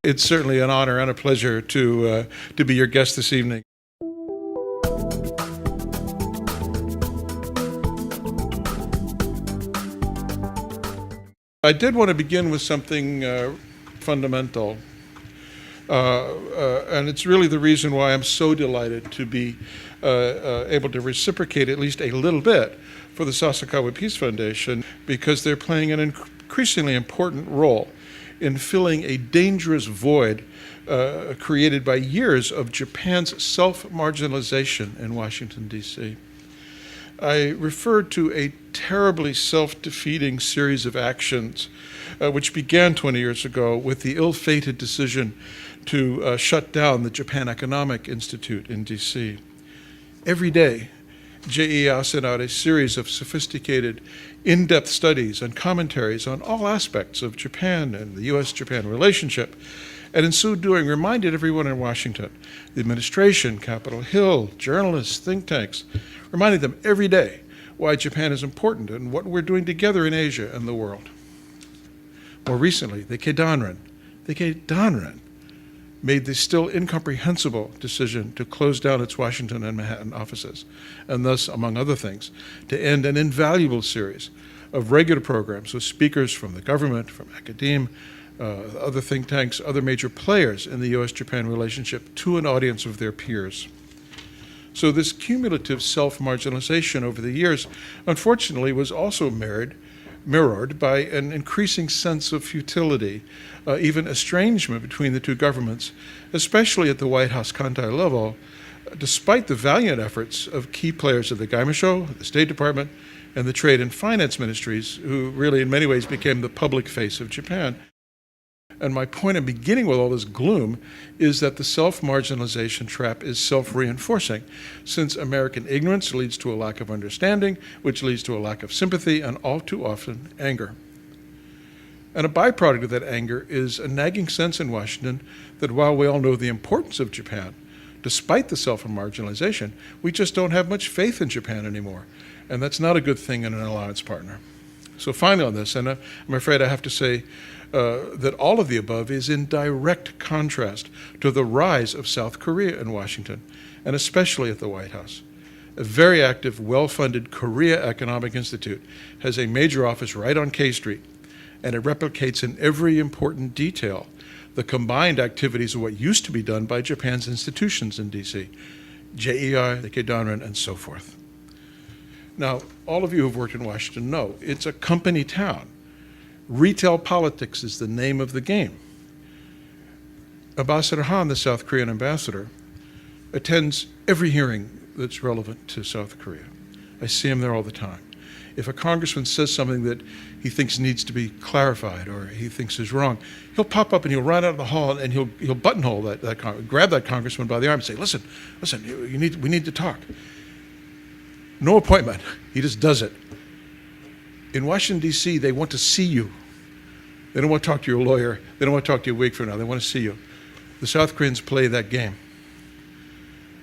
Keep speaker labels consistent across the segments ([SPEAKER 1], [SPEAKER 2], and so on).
[SPEAKER 1] It's certainly an honor and a pleasure to be your guest this evening. I did want to begin with something fundamental, and it's really the reason why I'm so delighted to be able to reciprocate at least a little bit for the Sasakawa Peace Foundation, because they're playing an increasingly important role in filling a dangerous void created by years of Japan's self-marginalization in Washington, D.C. I referred to a terribly self-defeating series of actions which began 20 years ago with the ill-fated decision to shut down the Japan Economic Institute in D.C. Every day, JEI sent out a series of sophisticated, in-depth studies and commentaries on all aspects of Japan and the U.S.-Japan relationship, and in so doing reminded everyone in Washington, the administration, Capitol Hill, journalists, think tanks, reminding them every day why Japan is important and what we're doing together in Asia and the world. More recently, the Keidanren made the still incomprehensible decision to close down its Washington and Manhattan offices, and thus, among other things, to end an invaluable series of regular programs with speakers from the government, from academia, other think tanks, other major players in the U.S.-Japan relationship to an audience of their peers. So this cumulative self-marginalization over the years, unfortunately, was also mirrored by an increasing sense of futility, even estrangement between the two governments, especially at the White House Kantai level, despite the valiant efforts of key players of the Gaimusho, the State Department, and the Trade and Finance Ministries, who really in many ways became the public face of Japan. And my point in beginning with all this gloom is that the self-marginalization trap is self-reinforcing, since American ignorance leads to a lack of understanding, which leads to a lack of sympathy, and all too often, anger. And a byproduct of that anger is a nagging sense in Washington that while we all know the importance of Japan, despite the self-marginalization, we just don't have much faith in Japan anymore. And that's not a good thing in an alliance partner. So finally on this, and I'm afraid I have to say that all of the above is in direct contrast to the rise of South Korea in Washington, and especially at the White House. A very active, well-funded Korea Economic Institute has a major office right on K Street, and it replicates in every important detail the combined activities of what used to be done by Japan's institutions in D.C., JEI, the Keidanren, and so forth. Now, all of you who have worked in Washington know it's a company town. Retail politics is the name of the game. Ambassador Han, the South Korean ambassador, attends every hearing that's relevant to South Korea. I see him there all the time. If a congressman says something that he thinks needs to be clarified or he thinks is wrong, he'll pop up and he'll run out of the hall and he'll buttonhole grab that congressman by the arm and say, listen, we need to talk. No appointment. He just does it. In Washington, D.C., they want to see you. They don't want to talk to your lawyer. They don't want to talk to you a week from now. They want to see you. The South Koreans play that game.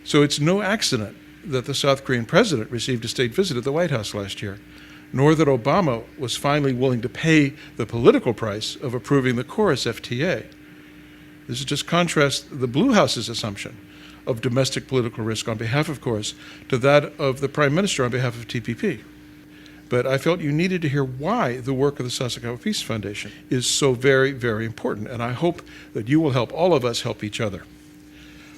[SPEAKER 1] So it's no accident that the South Korean president received a state visit at the White House last year, nor that Obama was finally willing to pay the political price of approving the Chorus FTA. This is just contrast the Blue House's assumption of domestic political risk on behalf of Chorus to that of the Prime Minister on behalf of TPP. But I felt you needed to hear why the work of the Sasakawa Peace Foundation is so very, very important, and I hope that you will help all of us help each other.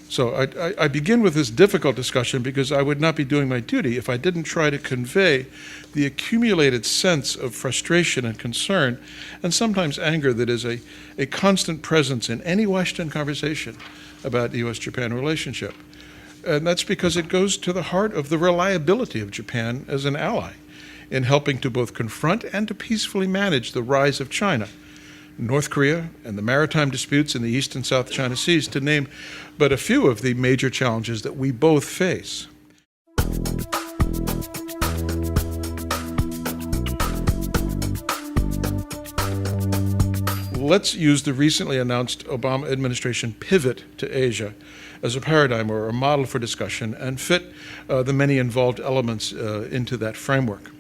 [SPEAKER 1] So I begin with this difficult discussion because I would not be doing my duty if I didn't try to convey the accumulated sense of frustration and concern, and sometimes anger, that is a constant presence in any Washington conversation about the U.S.-Japan relationship. And that's because it goes to the heart of the reliability of Japan as an ally in helping to both confront and to peacefully manage the rise of China, North Korea, and the maritime disputes in the East and South China Seas, to name but a few of the major challenges that we both face. Let's use the recently announced Obama administration pivot to Asia as a paradigm or a model for discussion and fit the many involved elements into that framework.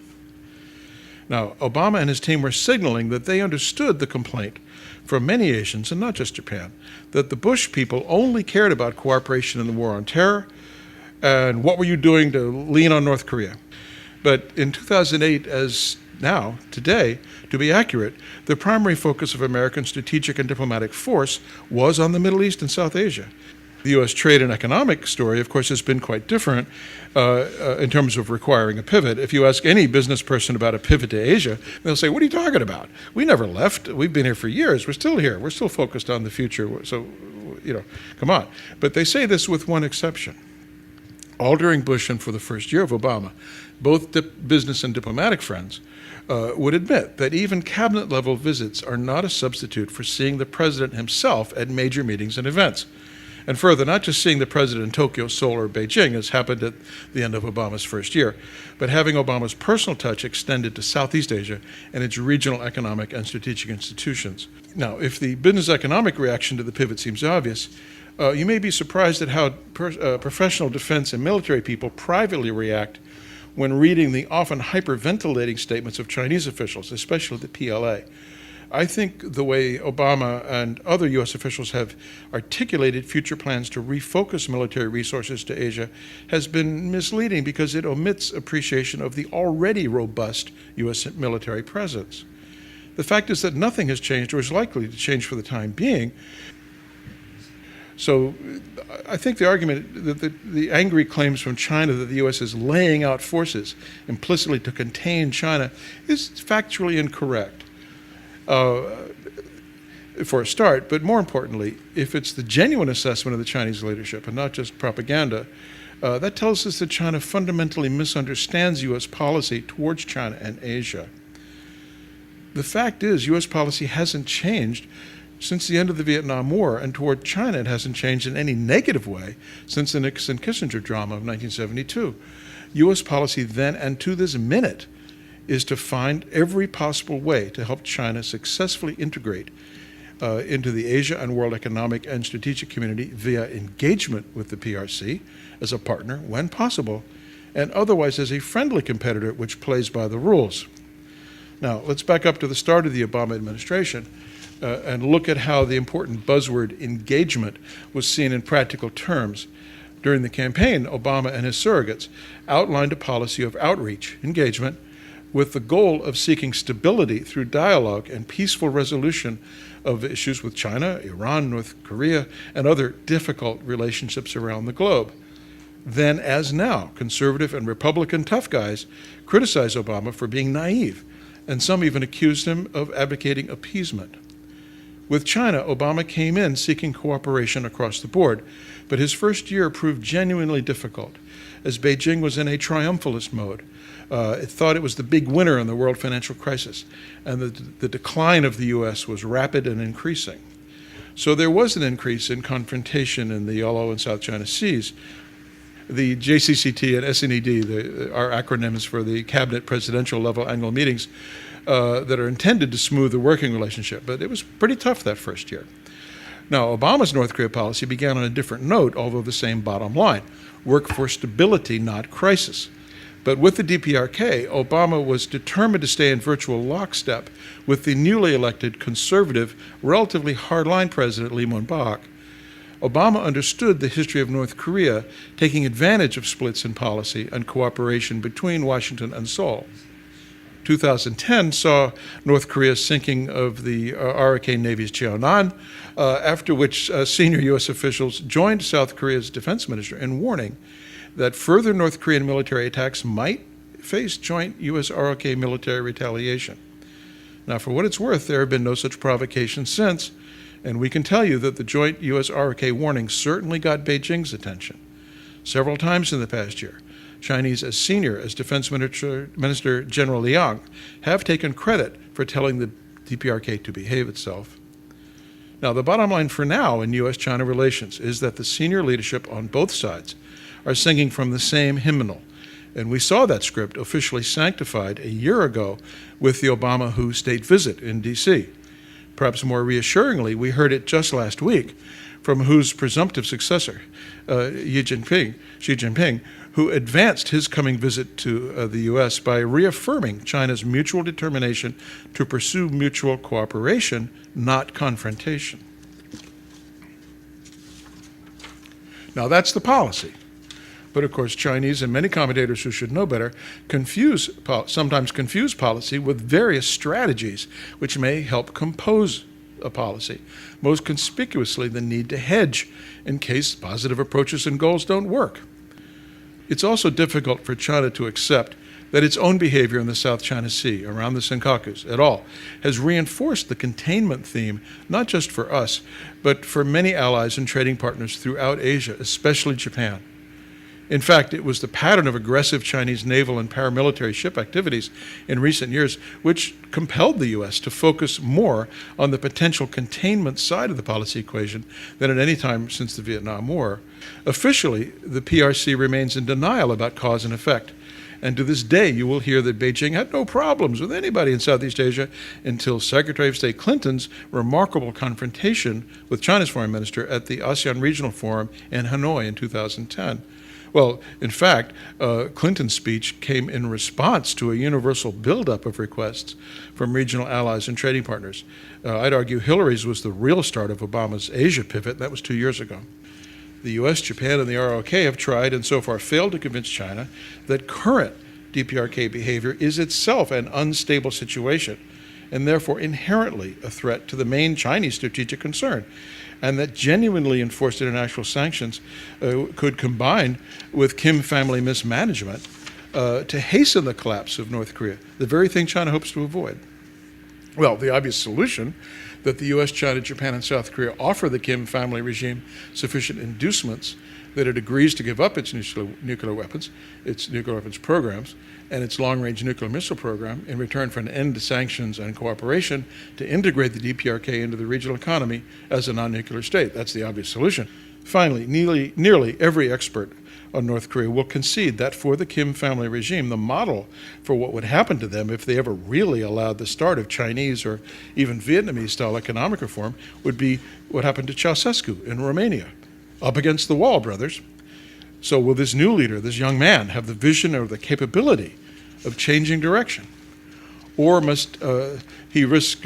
[SPEAKER 1] Now, Obama and his team were signaling that they understood the complaint from many Asians, and not just Japan, that the Bush people only cared about cooperation in the war on terror and what were you doing to lean on North Korea. But in 2008, as now, today, to be accurate, the primary focus of American strategic and diplomatic force was on the Middle East and South Asia. The U.S. trade and economic story, of course, has been quite different in terms of requiring a pivot. If you ask any business person about a pivot to Asia, they'll say, what are you talking about? We never left. We've been here for years. We're still here. We're still focused on the future. So, come on. But they say this with one exception. All during Bush and for the first year of Obama, both business and diplomatic friends would admit that even cabinet-level visits are not a substitute for seeing the president himself at major meetings and events. And further, not just seeing the president in Tokyo, Seoul, or Beijing, as happened at the end of Obama's first year, but having Obama's personal touch extended to Southeast Asia and its regional economic and strategic institutions. Now, if the business economic reaction to the pivot seems obvious, you may be surprised at how professional defense and military people privately react when reading the often hyperventilating statements of Chinese officials, especially the PLA. I think the way Obama and other U.S. officials have articulated future plans to refocus military resources to Asia has been misleading because it omits appreciation of the already robust U.S. military presence. The fact is that nothing has changed or is likely to change for the time being. So I think the argument that the angry claims from China that the U.S. is laying out forces implicitly to contain China is factually incorrect. For a start, but more importantly, if it's the genuine assessment of the Chinese leadership and not just propaganda, that tells us that China fundamentally misunderstands U.S. policy towards China and Asia. The fact is, U.S. policy hasn't changed since the end of the Vietnam War, and toward China it hasn't changed in any negative way since the Nixon-Kissinger drama of 1972. U.S. policy then and to this minute is to find every possible way to help China successfully integrate into the Asia and world economic and strategic community via engagement with the PRC as a partner when possible, and otherwise as a friendly competitor which plays by the rules. Now, let's back up to the start of the Obama administration and look at how the important buzzword engagement was seen in practical terms. During the campaign, Obama and his surrogates outlined a policy of outreach, engagement, with the goal of seeking stability through dialogue and peaceful resolution of issues with China, Iran, North Korea, and other difficult relationships around the globe. Then, as now, conservative and Republican tough guys criticize Obama for being naive, and some even accused him of advocating appeasement. With China, Obama came in seeking cooperation across the board, but his first year proved genuinely difficult, as Beijing was in a triumphalist mode. It thought it was the big winner in the world financial crisis, and the decline of the U.S. was rapid and increasing. So there was an increase in confrontation in the Yellow and South China Seas. The JCCT and SNED are acronyms for the cabinet presidential level annual meetings that are intended to smooth the working relationship, but it was pretty tough that first year. Now, Obama's North Korea policy began on a different note, although the same bottom line: work for stability, not crisis. But with the DPRK, Obama was determined to stay in virtual lockstep with the newly elected conservative, relatively hardline president Lee Myung-bak. Obama understood the history of North Korea, taking advantage of splits in policy and cooperation between Washington and Seoul. 2010 saw North Korea's sinking of the ROK Navy's Cheonan, after which senior U.S. officials joined South Korea's defense minister in warning that further North Korean military attacks might face joint U.S. ROK military retaliation. Now, for what it's worth, there have been no such provocations since, and we can tell you that the joint U.S. ROK warning certainly got Beijing's attention. Several times in the past year, Chinese as senior as Defense Minister General Liang have taken credit for telling the DPRK to behave itself. Now, the bottom line for now in U.S.-China relations is that the senior leadership on both sides are singing from the same hymnal. And we saw that script officially sanctified a year ago with the Obama WHO state visit in D.C. Perhaps more reassuringly, we heard it just last week from WHO's presumptive successor, Xi Jinping, who advanced his coming visit to the U.S. by reaffirming China's mutual determination to pursue mutual cooperation, not confrontation. Now, that's the policy. But of course, Chinese and many commentators who should know better sometimes confuse policy with various strategies which may help compose a policy, most conspicuously the need to hedge in case positive approaches and goals don't work. It's also difficult for China to accept that its own behavior in the South China Sea, around the Senkakus at all, has reinforced the containment theme, not just for us, but for many allies and trading partners throughout Asia, especially Japan. In fact, it was the pattern of aggressive Chinese naval and paramilitary ship activities in recent years which compelled the U.S. to focus more on the potential containment side of the policy equation than at any time since the Vietnam War. Officially, the PRC remains in denial about cause and effect. And to this day, you will hear that Beijing had no problems with anybody in Southeast Asia until Secretary of State Clinton's remarkable confrontation with China's foreign minister at the ASEAN Regional Forum in Hanoi in 2010. Well, in fact, Clinton's speech came in response to a universal buildup of requests from regional allies and trading partners. I'd argue Hillary's was the real start of Obama's Asia pivot, and that was 2 years ago. The U.S., Japan, and the ROK have tried and so far failed to convince China that current DPRK behavior is itself an unstable situation and therefore inherently a threat to the main Chinese strategic concern, and that genuinely enforced international sanctions could combine with Kim family mismanagement to hasten the collapse of North Korea, the very thing China hopes to avoid. Well, the obvious solution that the U.S., China, Japan, and South Korea offer the Kim family regime sufficient inducements that it agrees to give up its nuclear weapons programs, and its long-range nuclear missile program in return for an end to sanctions and cooperation to integrate the DPRK into the regional economy as a non-nuclear state. That's the obvious solution. Finally, nearly every expert on North Korea will concede that for the Kim family regime, the model for what would happen to them if they ever really allowed the start of Chinese or even Vietnamese-style economic reform would be what happened to Ceausescu in Romania. Up against the wall, brothers. So will this new leader, this young man, have the vision or the capability of changing direction? Or must he risk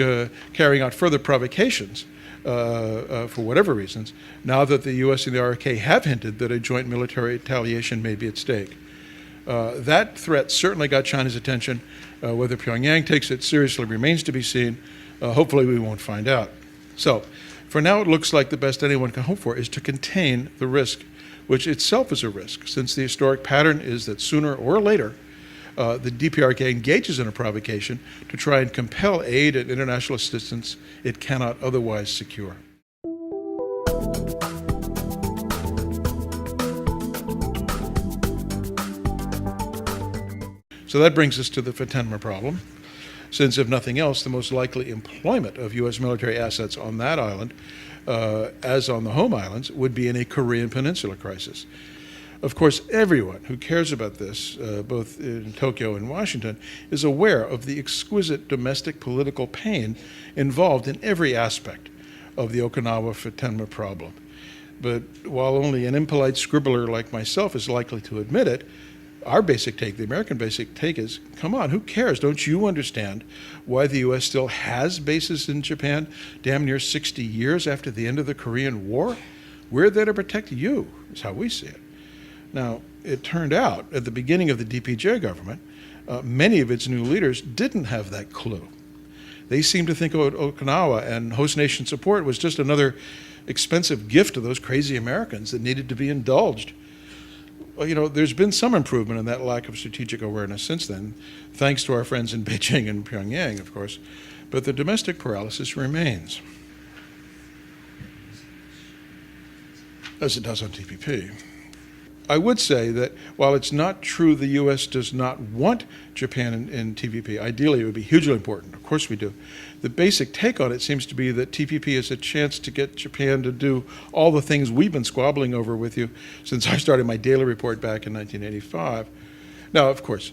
[SPEAKER 1] carrying out further provocations for whatever reasons, now that the U.S. and the ROK have hinted that a joint military retaliation may be at stake? That threat certainly got China's attention. Whether Pyongyang takes it seriously remains to be seen. Hopefully we won't find out. So, for now, it looks like the best anyone can hope for is to contain the risk, which itself is a risk, since the historic pattern is that sooner or later, the DPRK engages in a provocation to try and compel aid and international assistance it cannot otherwise secure. So that brings us to the Fatenma problem, since if nothing else, the most likely employment of U.S. military assets on that island, as on the home islands, would be in a Korean Peninsula crisis. Of course, everyone who cares about this, both in Tokyo and Washington, is aware of the exquisite domestic political pain involved in every aspect of the Okinawa Fatenma problem. But while only an impolite scribbler like myself is likely to admit it, our basic take, the American basic take is, come on, who cares? Don't you understand why the U.S. still has bases in Japan damn near 60 years after the end of the Korean War? We're there to protect you, is how we see it. Now, it turned out at the beginning of the DPJ government, many of its new leaders didn't have that clue. They seemed to think of Okinawa and host nation support was just another expensive gift to those crazy Americans that needed to be indulged. Well, you know, there's been some improvement in that lack of strategic awareness since then, thanks to our friends in Beijing and Pyongyang, of course, but the domestic paralysis remains, as it does on TPP. I would say that while it's not true the U.S. does not want Japan in TPP, ideally it would be hugely important. Of course we do. The basic take on it seems to be that TPP is a chance to get Japan to do all the things we've been squabbling over with you since I started my daily report back in 1985. Now, of course,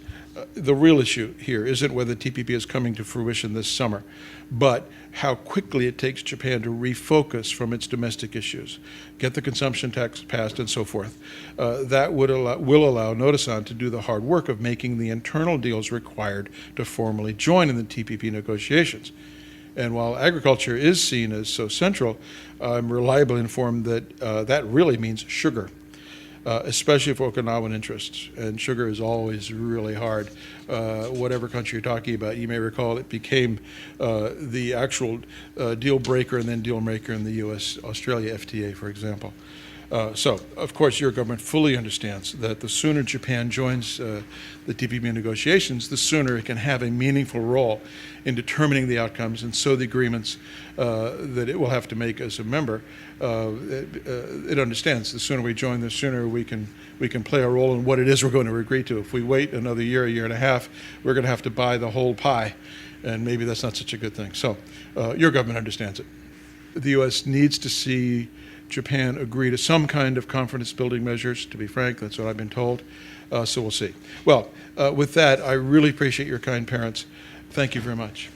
[SPEAKER 1] the real issue here isn't whether TPP is coming to fruition this summer, but how quickly it takes Japan to refocus from its domestic issues, get the consumption tax passed, and so forth. That will allow Noda-san to do the hard work of making the internal deals required to formally join in the TPP negotiations. And while agriculture is seen as so central, I'm reliably informed that that really means sugar. Especially for Okinawan interests. And sugar is always really hard. Whatever country you're talking about, you may recall it became the actual deal breaker and then deal maker in the US-Australia FTA, for example. So, of course, your government fully understands that the sooner Japan joins the TPP negotiations, the sooner it can have a meaningful role in determining the outcomes and so the agreements that it will have to make as a member. It understands the sooner we join, the sooner we can play a role in what it is we're going to agree to. If we wait another year, a year and a half, we're going to have to buy the whole pie, and maybe that's not such a good thing. So, your government understands it. The U.S. needs to see Japan agree to some kind of confidence-building measures. To be frank, that's what I've been told. So we'll see. Well, with that, I really appreciate your kind parents. Thank you very much.